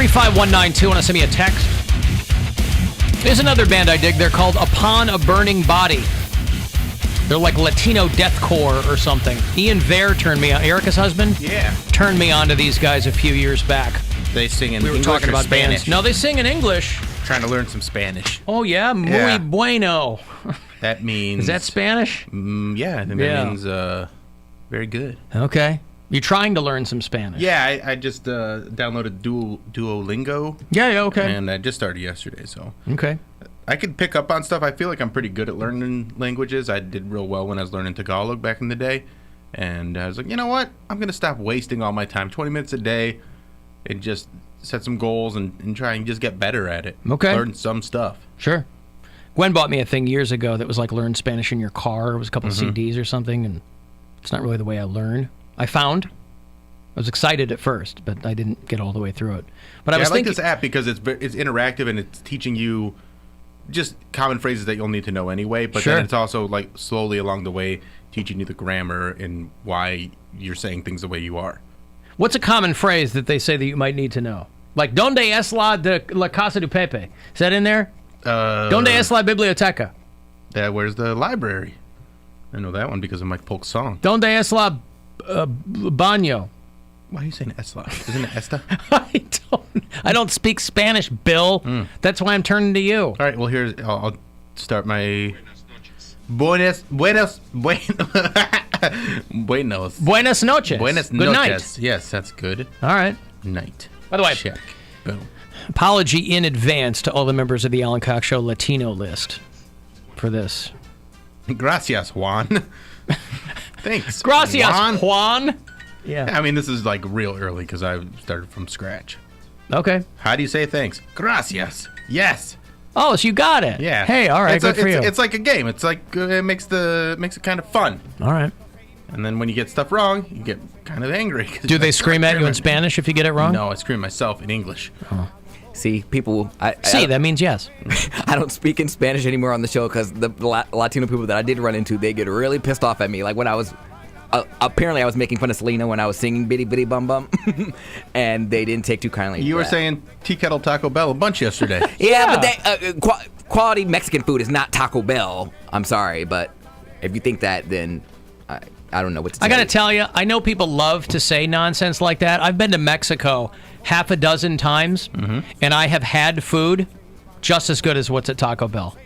35192. Want to send me a text? There's another band I dig. They're called Upon a Burning Body. They're like Latino deathcore or something. Ian Vare turned me on. Erica's husband? Yeah. Turned me on to these guys a few years back. They sing in We were English talking or about Spanish? bands. No, they sing in English. Trying to learn some Spanish. Oh, yeah? Muy Yeah. bueno. That means... Is that Spanish? Yeah, I think that means very good. Okay. You're trying to learn some Spanish. Yeah, I just downloaded Duolingo. Yeah, okay. And I just started yesterday, so... Okay. I could pick up on stuff. I feel like I'm pretty good at learning languages. I did real well when I was learning Tagalog back in the day. And I was like, you know what? I'm going to stop wasting all my time, 20 minutes a day, and just set some goals and try and just get better at it. Okay. Learn some stuff. Sure. Gwen bought me a thing years ago that was like learn Spanish in your car. It was a couple of CDs or something, and it's not really the way I learn. I was excited at first, but I didn't get all the way through it. But I was like thinking, this app because it's interactive and it's teaching you just common phrases that you'll need to know anyway, but Sure. then it's also like slowly along the way teaching you the grammar and why you're saying things the way you are. what's a common phrase that they say that you might need to know? Like, ¿Dónde es la casa de Pepe? Is that in there? ¿Dónde es la biblioteca? Where's the library? I know that one because of Mike Polk's song. ¿Dónde es la baño? Why are you saying Esla? Isn't it Esta? I don't speak Spanish, Bill. That's why I'm turning to you. All right, well, I'll start my... Buenos Buenas noches. Buenas Good noches. night. Yes, that's good. All right. Night. By the way, Check. Boom. apology in advance to all the members of the Alan Cox Show Latino list for this. Gracias, Juan. Thanks. Gracias, Juan. Yeah. I mean, this is like real early because I started from scratch. Okay. How do you say thanks? Gracias. Yes. Oh, so you got it. Yeah. Hey, all right, good for you. It's like a game. It's like it makes it kind of fun. All right. And then when you get stuff wrong, you get kind of angry. Do they scream at you in Spanish if you get it wrong? No, I scream myself in English. Oh. See, people... that means yes. I don't speak in Spanish anymore on the show because the Latino people that I did run into, they get really pissed off at me. Like when I was... apparently I was making fun of Selena when I was singing Bitty Bitty Bum Bum, and they didn't take too kindly to You were that. saying Tea Kettle Taco Bell a bunch yesterday. Yeah, but quality Mexican food is not Taco Bell. I'm sorry, but if you think that, then I don't know what to tell I got to you. tell you, I know people love to say nonsense like that. I've been to Mexico half a dozen times, and I have had food just as good as what's at Taco Bell,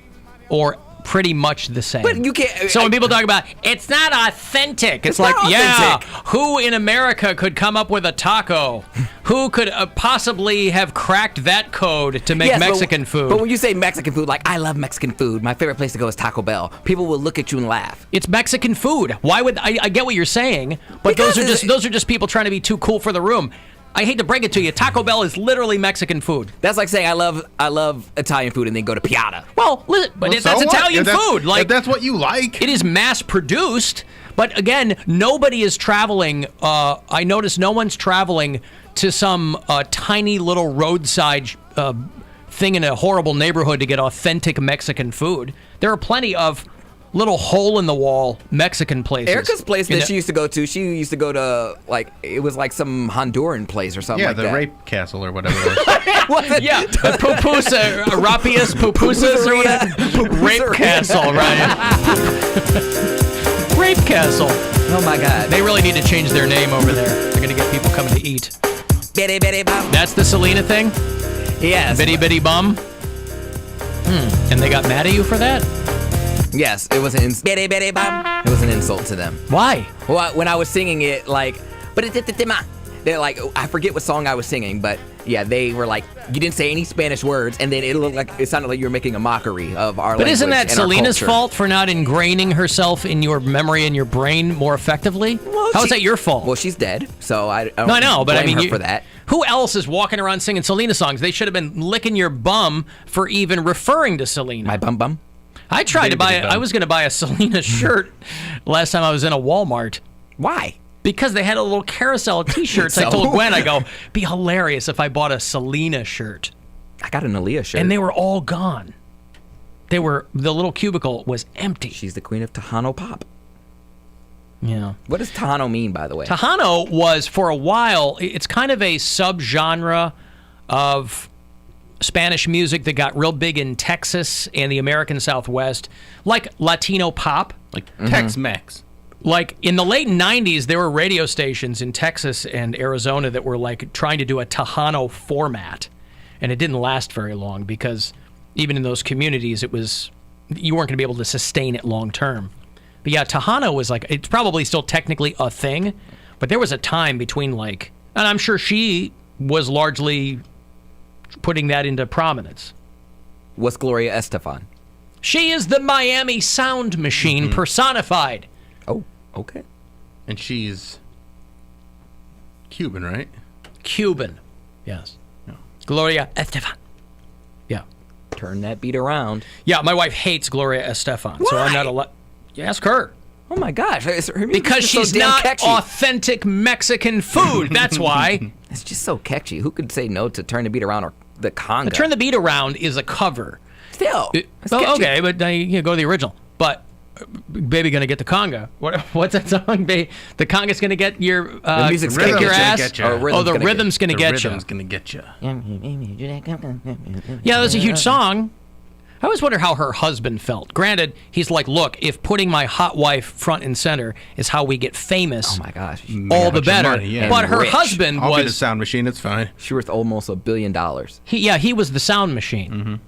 or pretty much the same. But you can't... So when people talk about, it's not authentic, it's not like, yeah, authentic. who in America could come up with a taco? Who could possibly have cracked that code to make Yes, Mexican food? But when you say Mexican food, like, I love Mexican food, my favorite place to go is Taco Bell, people will look at you and laugh. It's Mexican food. Why would I get what you're saying, but those are just people trying to be too cool for the room. I hate to break it to you, Taco Bell is literally Mexican food. That's like saying I love Italian food and then go to Piata. Well, but that's so what? Italian food. Like, if that's what you like. it is mass produced, but again, nobody is traveling. I notice no one's traveling to some tiny little roadside thing in a horrible neighborhood to get authentic Mexican food. There are plenty of little hole-in-the-wall Mexican places. Erica's place that she used to go to, like, it was like some Honduran place or something like that. Yeah, the rape castle or whatever it was. Yeah, the Pupusa, Rapias Pupusas or whatever. Rape Castle, right? Rape Castle. Oh my God. They really need to change their name over there. They're going to get people coming to eat. Bitty bitty bum. That's the Selena thing? Yes. Bitty bitty bum? And they got mad at you for that? Yes, it was an bitty bitty bum. It was an insult to them. Why? Well, when I was singing it, like, they're like, I forget what song I was singing, but yeah, they were like, you didn't say any Spanish words, and then it sounded like you were making a mockery of our language. But isn't that and our Selena's culture. fault for not ingraining herself in your memory and your brain more effectively? Well, How is that your fault? Well, she's dead, so I don't No, I know, but I blame mean, her for that. Who else is walking around singing Selena songs? They should have been licking your bum for even referring to Selena. My bum bum? I tried to buy it. bum. I was going to buy a Selena shirt last time I was in a Walmart Why? because they had a little carousel of T-shirts. I So? told Gwen, I go, be hilarious if I bought a Selena shirt. I got an Aaliyah shirt. And they were all gone. The little cubicle was empty. She's the queen of Tejano pop. Yeah. What does Tejano mean, by the way? Tejano was, for a while, it's kind of a subgenre of Spanish music that got real big in Texas and the American Southwest, like Latino pop. Like Tex-Mex. Like in the late 90s, there were radio stations in Texas and Arizona that were like trying to do a Tejano format. And it didn't last very long because even in those communities, you weren't going to be able to sustain it long term. But yeah, Tejano was like, it's probably still technically a thing, but there was a time between and I'm sure she was largely putting that into prominence. What's Gloria Estefan? She is the Miami sound machine personified. Oh, okay. And she's Cuban, right? Cuban, yes. Yeah. Gloria Estefan. Yeah. Turn that beat around. Yeah, my wife hates Gloria Estefan, so I'm not allowed. Ask her. Oh my gosh. Her Because she's so damn not catchy. authentic Mexican food. That's why. It's just so catchy. Who could say no to Turn the Beat Around or the conga? Turn the Beat Around is a cover. Still. It's Oh, catchy. okay, but you go to the original. But Baby Gonna Get the Conga. What's that song? The conga's gonna get your The music's kick gonna your get ass. get you. Oh, the rhythm's gonna get you. Rhythm's gonna get you. Yeah, that's a huge song. I always wonder how her husband felt. Granted, he's like, look, if putting my hot wife front and center is how we get famous, Oh my gosh. all the bunch of better. money, yeah. But her Rich. husband I'll be the was, sound machine. It's fine. She worth almost $1 billion. he was the sound machine.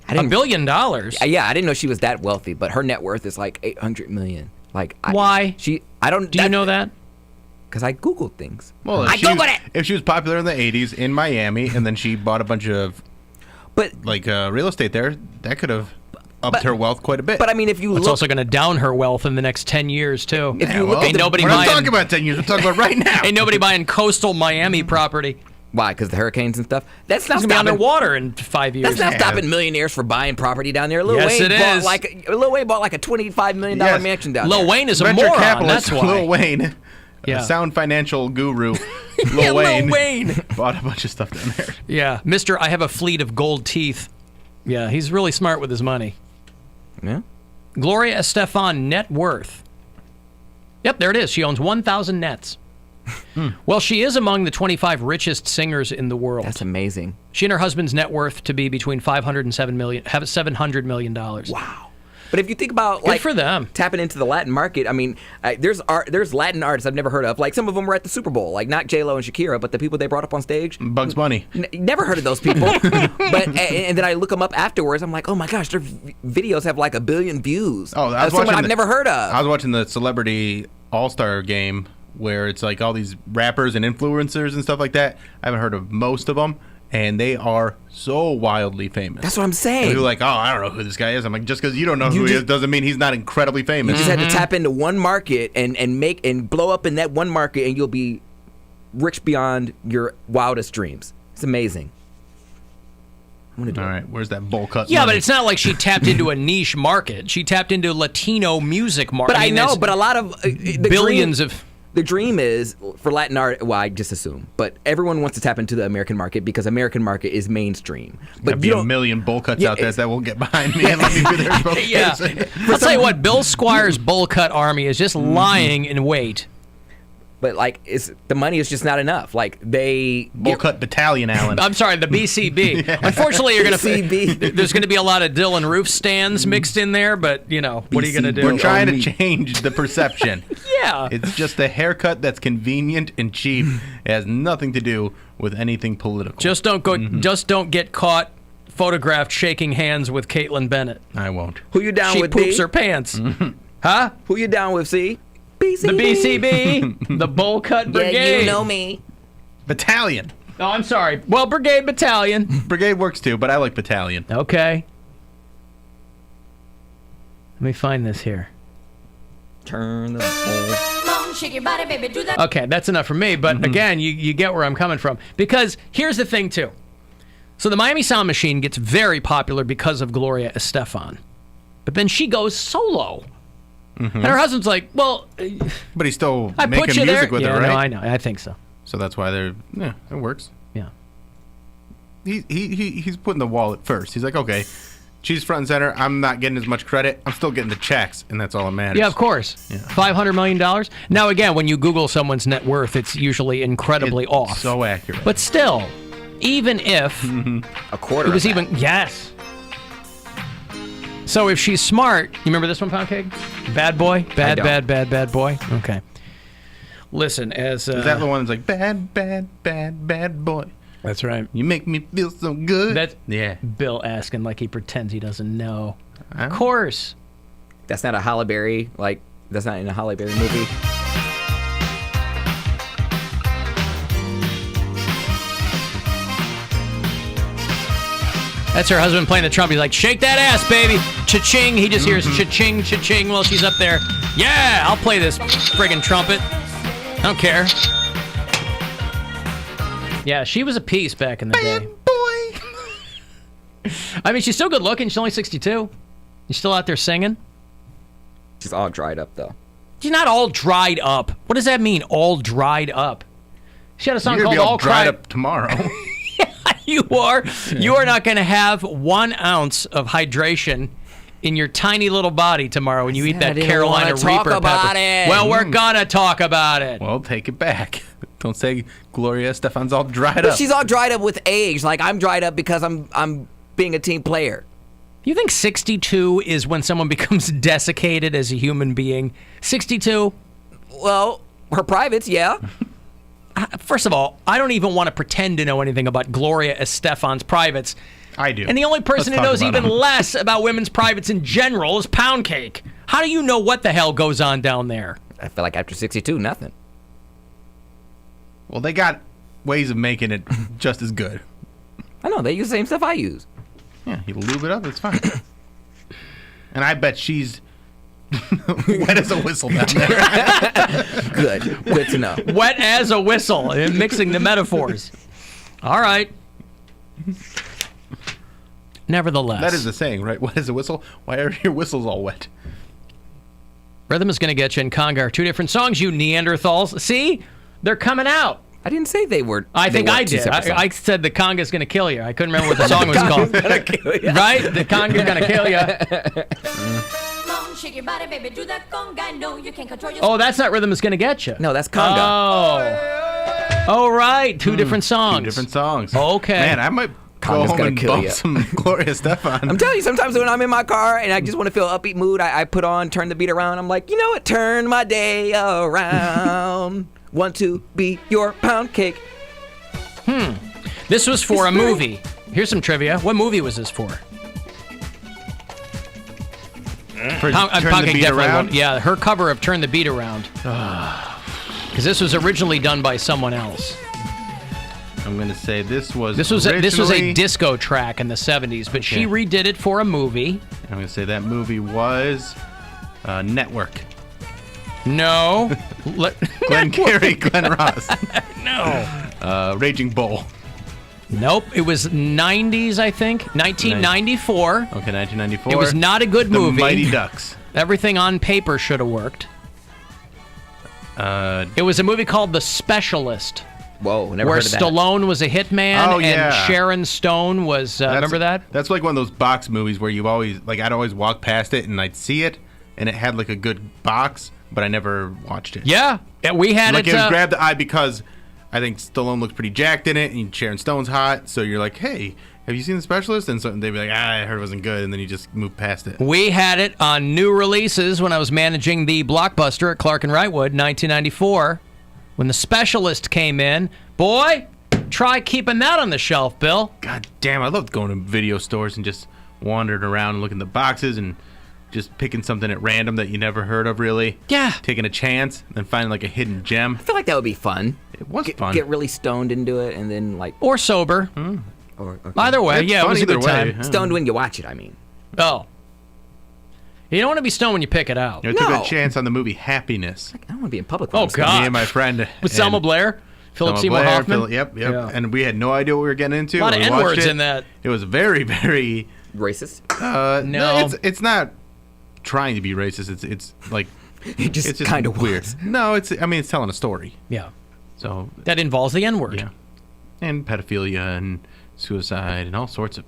$1 billion. Yeah, I didn't know she was that wealthy, but her net worth is like $800 million. Why? I don't. Do you know that? Because I googled things. Well, I googled it. If she was popular in the 80s in Miami, and then she bought a bunch of But real estate there, that could have upped her wealth quite a bit. but I mean, if you It's look, also going to down her wealth in the next 10 years, too. If you look Ain't at the- nobody we're not buying, talking about 10 years. We're talking about right now. ain't nobody buying coastal Miami property. why? Because the hurricanes and stuff. That's not It's going to be stopping. underwater in 5 years. That's not Yeah. stopping millionaires from buying property down there. Lil Yes, Wayne it bought is. Lil Wayne bought like a $25 million Yes. mansion down Lil there. Wayne is a Venture moron, capitalist that's why. Lil Wayne, Yeah. a sound financial guru, Yeah, Lil Wayne, Lil Wayne. bought a bunch of stuff down there. Yeah, Mr. I have a fleet of gold teeth. Yeah, he's really smart with his money. Yeah. Gloria Estefan net worth. Yep, there it is. She owns 1,000 nets. Well, she is among the 25 richest singers in the world. That's amazing. She and her husband's net worth to be between $500 and $700 million. Wow. But if you think about Good for them. tapping into the Latin market, I mean, there's Latin artists I've never heard of. Like some of them were at the Super Bowl, like not J-Lo and Shakira, but the people they brought up on stage. Bugs Bunny. Never heard of those people. But and then I look them up afterwards. I'm like, oh my gosh, their videos have like 1 billion views. Oh, I was someone watching I've never heard of. I was watching the Celebrity All-Star game where it's like all these rappers and influencers and stuff like that. I haven't heard of most of them, and they are so wildly famous. That's what I'm saying. You're like, oh, I don't know who this guy is. I'm like, just because you don't know who he just- is doesn't mean he's not incredibly famous. You just had to tap into one market and blow up in that one market, and you'll be rich beyond your wildest dreams. It's amazing. I'm gonna do All it. right, where's that bowl cut? Yeah, money? but it's not like she tapped into a niche market. She tapped into Latino music market. But I know, but a lot of the billions dream, of. The dream is for Latin art. Well, I just assume, but everyone wants to tap into the American market because American market is mainstream. There'd But be you a don't. million bowl cuts Yeah, out there it's- that will get behind me and let me be their spokesperson. Yeah. I'll tell you what, Bill Squire's bull cut army is just lying in wait. But like, the money is just not enough. Like they Bowl cut battalion, Alan. I'm sorry, the BCB. Unfortunately, you're going BCB. to there's going to be a lot of Dylan Roof stands mixed in there, but you know, what are you going to BCB. do? We're trying to me. change the perception. Yeah. It's just a haircut that's convenient and cheap. It has nothing to do with anything political. Just don't don't get caught photographed shaking hands with Caitlin Bennett. I won't. Who you down She with? poops D? her pants. Huh? Who you down with? C. BCB. The BCB, the Bowl Cut Brigade. Yeah, you know me. Battalion. Oh, I'm sorry. Well, Brigade Battalion. Brigade works too, but I like battalion. Okay. Let me find this here. Turn the bowl. Shake your body, baby, do that. Okay, that's enough for me. But again, you get where I'm coming from. Because here's the thing, too. So the Miami Sound Machine gets very popular because of Gloria Estefan. But then she goes solo. And her husband's like, well, But he's still I making put you music there. with Yeah, her, right? no, I know. I think so. So that's why it works. Yeah. He's putting the wallet first. He's like, okay, she's front and center. I'm not getting as much credit. I'm still getting the checks, and that's all that matters. Yeah, of course. $500 million. Now, again, when you Google someone's net worth, it's usually incredibly It's off. so accurate. But still, Even if A quarter. it was of that. even yes. So if she's smart, you remember this one, Poundcake? Bad boy, I don't. bad boy. Okay. Listen, as Is that the one that's like bad boy? that's right. You make me feel so good. That's yeah. Bill asking like he pretends he doesn't know. Huh? Of course. That's not a Halle Berry. Like that's not in a Halle Berry movie. That's her husband playing the trumpet. He's like, shake that ass, baby. Cha-ching. He just hears cha-ching, cha-ching while she's up there. Yeah, I'll play this friggin' trumpet. I don't care. Yeah, she was a piece back in the day. Boy. I mean, she's still good looking. She's only 62. She's still out there singing. She's all dried up though. She's not all dried up. What does that mean, all dried up? She had a song You're called gonna be all All dried Cried up tomorrow. You are not going to have 1 ounce of hydration in your tiny little body tomorrow when you eat I that didn't Carolina wanna talk Reaper about pepper. it. Well, we're gonna talk about it. Well, take it back. Don't say Gloria Estefan's all dried But up. she's all dried up with age. Like I'm dried up because I'm being a team player. You think 62 is when someone becomes desiccated as a human being? 62? Well, her privates, yeah. First of all, I don't even want to pretend to know anything about Gloria Estefan's privates. I do. And the only person Let's who talk knows about even them. less about women's privates in general is Poundcake. How do you know what the hell goes on down there? I feel like after 62, nothing. Well, they got ways of making it just as good. I know they use the same stuff I use. Yeah, you lube it up, it's fine. And I bet she's wet as a whistle down there. Good to know. Wet as a whistle, and mixing the metaphors. All right. Nevertheless. That is the saying, right? Wet as a whistle? Why are your whistles all wet? Rhythm is going to get you in Conga are 2 different songs, you Neanderthals. See? They're coming out. I didn't say they were. I think I did. I said the conga's going to kill you. I couldn't remember what the song was called. Right? The conga's going to kill you. Shake your body, baby, do that conga. No, you can't control your Oh, that's not Rhythm is going to get you. No, that's conga. Oh. Oh, right. 2 different songs. 2 different songs. Okay. Man, I might go Conga's home gonna and kill bump ya. some Gloria Estefan. I'm telling you, sometimes when I'm in my car and I just want to feel upbeat mood, I put on, turn the beat around. I'm like, you know what? Turn my day around. Want to be your pound cake. This was for a movie. Here's some trivia. What movie was this for? For Poundcake turn the beat definitely around. won. Yeah, her cover of Turn the Beat Around. Because this was originally done by someone else. I'm going to say this was This was a originally- disco track in the 70s, but she Okay. redid it for a movie. I'm going to say that movie was Network. No. Glenn Carey, Glenn Ross. No. Raging Bull. Nope. It was 90s, I think. 1994. Okay, 1994. It was not a good The movie. Mighty Ducks. Everything on paper should have worked. It was a movie called The Specialist, Whoa, never where heard of that. Stallone was a hitman Oh, yeah. and Sharon Stone was. Remember that? That's like one of those box movies where you always, like, I'd always walk past it and I'd see it, and it had, like, a good box, but I never watched it. Yeah. We had Like, it. it would grab the eye because I think Stallone looks pretty jacked in it, and Sharon Stone's hot, so you're like, hey, have you seen The Specialist? And so they'd be like, I heard it wasn't good, and then you just move past it. We had it on new releases when I was managing the Blockbuster at Clark and Wrightwood, 1994. When The Specialist came in, boy, try keeping that on the shelf, Bill. God damn, I loved going to video stores and just wandering around and looking at the boxes and just picking something at random that you never heard of, really. Yeah. Taking a chance and then finding, like, a hidden gem. I feel like that would be fun. It was Get, fun. get really stoned into it and then like. Or sober. Or, okay. Either way, It's yeah, it fun was a either good way. time. Yeah. Stoned when you watch it, I mean. Oh. You don't want to be stoned when you pick it out. I took No. a chance on the movie Happiness. I don't want to be in public. Oh, when I'm stoned. God. Me and my friend. With and Selma Blair, Philip Selma Seymour Blair, Hoffman. Yep. Yeah. And we had no idea what we were getting into. A lot of when we watched N-words it. in that. It was very, very. Racist. No. It's not trying to be racist. It's like It just, it's just kind of weird. was. No, it's telling a story. Yeah. So That involves the N-word. yeah, and pedophilia and suicide and all sorts of.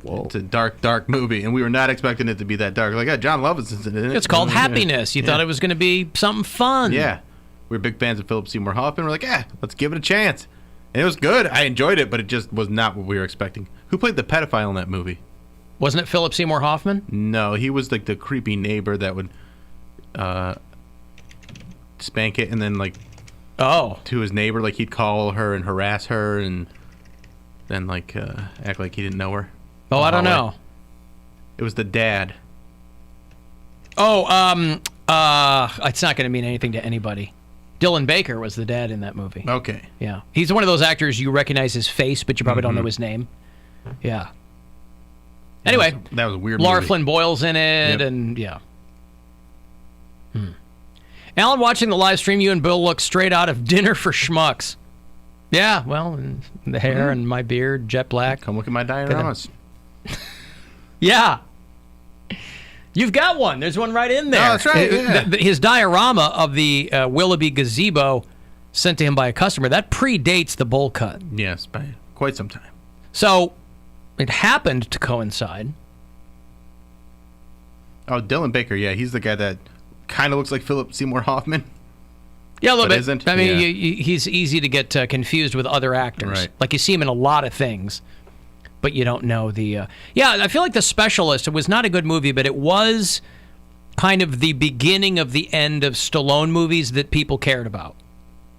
Whoa. It's a dark, dark movie, and we were not expecting it to be that dark. Like, yeah, John Lovinson's in it. It's called Yeah. Happiness. You thought it was going to be something fun. Yeah, we were big fans of Philip Seymour Hoffman. We're like, let's give it a chance. And it was good. I enjoyed it, but it just was not what we were expecting. Who played the pedophile in that movie? Wasn't it Philip Seymour Hoffman? No, he was like the creepy neighbor that would spank it and then like to his neighbor, like he'd call her and harass her and then like act like he didn't know her. Oh, I don't know. It was the dad. Oh, it's not going to mean anything to anybody. Dylan Baker was the dad in that movie. Okay. Yeah. He's one of those actors you recognize his face, but you probably don't know his name. Yeah. Anyway. That was a weird Laura movie. Flynn Boyle's in it, and yeah. Alan, watching the live stream, you and Bill look straight out of Dinner for Schmucks. Yeah, well, and the hair and my beard, jet black. Come look at my dioramas. Yeah. You've got one. There's one right in there. Oh, that's right. Yeah. His diorama of the Willoughby gazebo sent to him by a customer, that predates the bowl cut. Yes, by quite some time. So it happened to coincide. Oh, Dylan Baker, yeah, he's the guy that kind of looks like Philip Seymour Hoffman. Yeah, a little But bit. isn't? I mean, Yeah. he's easy to get confused with other actors. Right. Like you see him in a lot of things, but you don't know the. Yeah, I feel like The Specialist. It was not a good movie, but it was kind of the beginning of the end of Stallone movies that people cared about.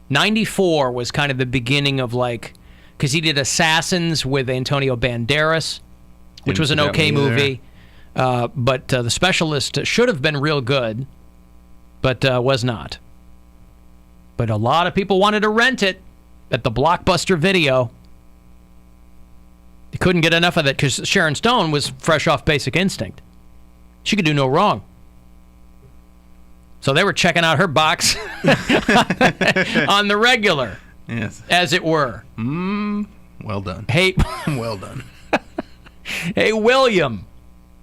94 was kind of the beginning of like, because he did Assassins with Antonio Banderas, which Didn't was an see that okay one either. movie. But The Specialist should have been real good, but was not. But a lot of people wanted to rent it at the Blockbuster Video. They couldn't get enough of it because Sharon Stone was fresh off Basic Instinct. She could do no wrong. So they were checking out her box on the regular, Yes. as it were. Well done. Hey, Well done. hey, William.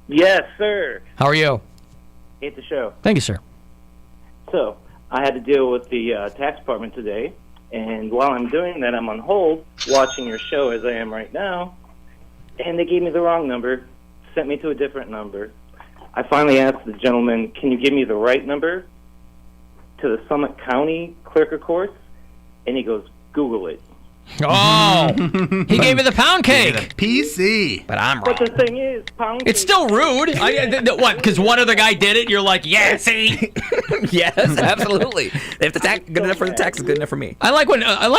Yes, sir. How are you? Hate the show. Thank you, sir. So, I had to deal with the tax department today, and while I'm doing that, I'm on hold watching your show as I am right now, and they gave me the wrong number, sent me to a different number. I finally asked the gentleman, can you give me the right number to the Summit County Clerk of Courts? And he goes, Google it. Oh, he gave me the pound cake. PC. But I'm But wrong. the thing is, pound It's cake- still rude. What? Because one other guy did it. You're like, yeah, see. Yes, absolutely. If the tax good enough for the tax, is good enough for me. I like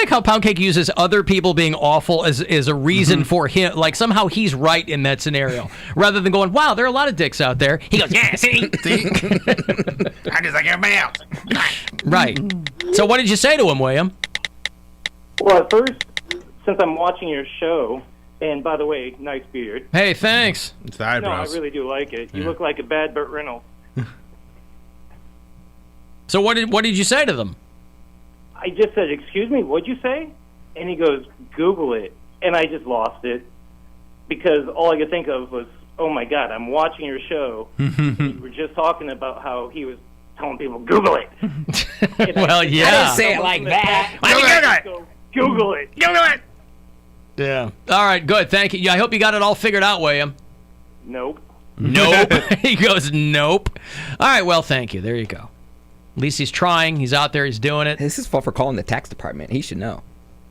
how Poundcake uses other people being awful as a reason for him. Like somehow he's right in that scenario, rather than going, "Wow, there are a lot of dicks out there." He goes, "Yeah, see, See? I just like everybody else. right." So what did you say to him, William? Well, at first, since I'm watching your show, and by the way, nice beard. Hey, thanks. It's the No, I eyebrows. really do like it. You Yeah. look like a bad Burt Reynolds. So what did you say to them? I just said, excuse me, what'd you say? And he goes, Google it. And I just lost it because all I could think of was, oh, my God, I'm watching your show. You were just talking about how he was telling people, Google it. And Well, I said, yeah. I didn't say it like that. Go, Google it. Google it. Yeah. All right, good. Thank you. Yeah, I hope you got it all figured out, William. Nope. Nope. He goes, nope. All right, well, thank you. There you go. At least he's trying. He's out there. He's doing it. This is fault for calling the tax department. He should know.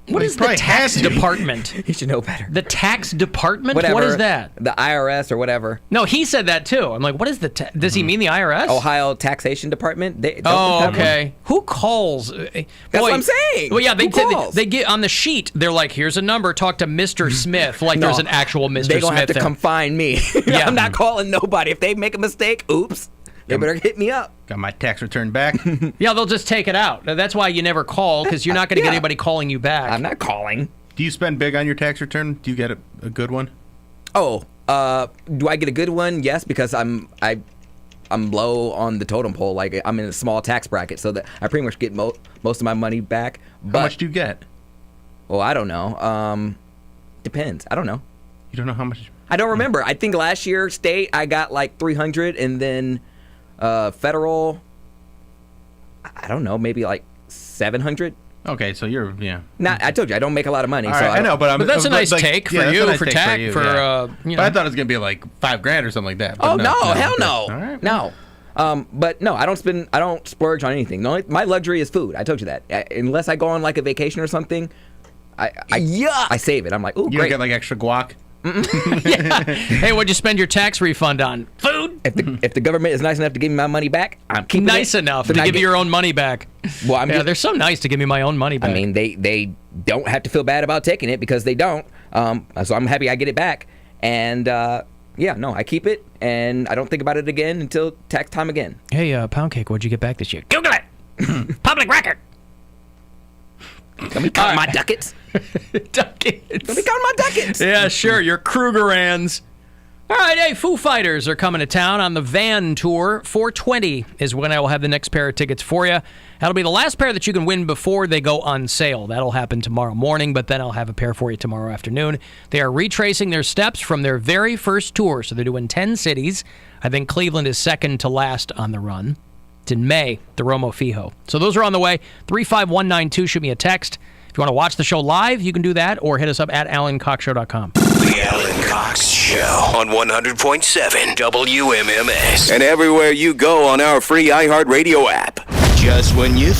What is the probably tax has to. department? He should know better. The tax department? Whatever. What is that? The IRS or whatever. No, he said that too. I'm like, what is the? Does he mean the IRS? Ohio Taxation Department. They don't Oh, have one? okay. Who calls? That's what I'm saying. Well, yeah, Who calls? they get on the sheet. They're like, here's a number. Talk to Mr. Smith. Like No, there's an actual Mr. They gonna Smith have to there. come find me. Yeah. I'm not calling nobody. If they make a mistake, oops, they better hit me up. Got my tax return back. Yeah, they'll just take it out. That's why you never call, because you're not going to get Yeah. anybody calling you back. I'm not calling. Do you spend big on your tax return? Do you get a good one? Oh, do I get a good one? Yes, because I'm low on the totem pole. Like I'm in a small tax bracket, so that I pretty much get most of my money back. But, How much do you get? well, I don't know. Depends. I don't know. You don't know how much? I don't remember. I think last year state I got like 300, and then federal. I don't know, maybe like 700. Okay, so you're, yeah. Not. I told you I don't make a lot of money. All so right, I know, but that's a nice like, take for yeah, that's a you, nice for take tax, you, for, yeah. you But I know. thought it was gonna be like $5,000 or something like that. Oh But no, hell okay. no, All right. no. But no, I don't splurge on anything. My luxury is food. I told you that. Unless I go on like a vacation or something, I save it. I'm like, ooh, You don't great. get like extra guac. Hey, what'd you spend your tax refund on? Food. If the government is nice enough to give me my money back, I'm keeping it. Nice enough to Then I give you get- your own money back. Well, I'm yeah, just- they're so nice to give me my own money back. I mean, they don't have to feel bad about taking it because they don't. So I'm happy I get it back. And I keep it and I don't think about it again until tax time again. Hey, Poundcake, what'd you get back this year? Google it. Public record. Let me count my ducats. Duckets. Let me count my ducats. Yeah, sure. Your Krugerrands. All right, hey, Foo Fighters are coming to town on the Van Tour. 420 is when I will have the next pair of tickets for you. That'll be the last pair that you can win before they go on sale. That'll happen tomorrow morning, but then I'll have a pair for you tomorrow afternoon. They are retracing their steps from their very first tour, so they're doing 10 cities. I think Cleveland is second to last on the run. It's in May, the Romo Fijo. So those are on the way. 35192, shoot me a text. If you want to watch the show live, you can do that, or hit us up at AlanCoxShow.com. The Alan Cox Show on 100.7 WMMS and everywhere you go on our free iHeartRadio app. Just when you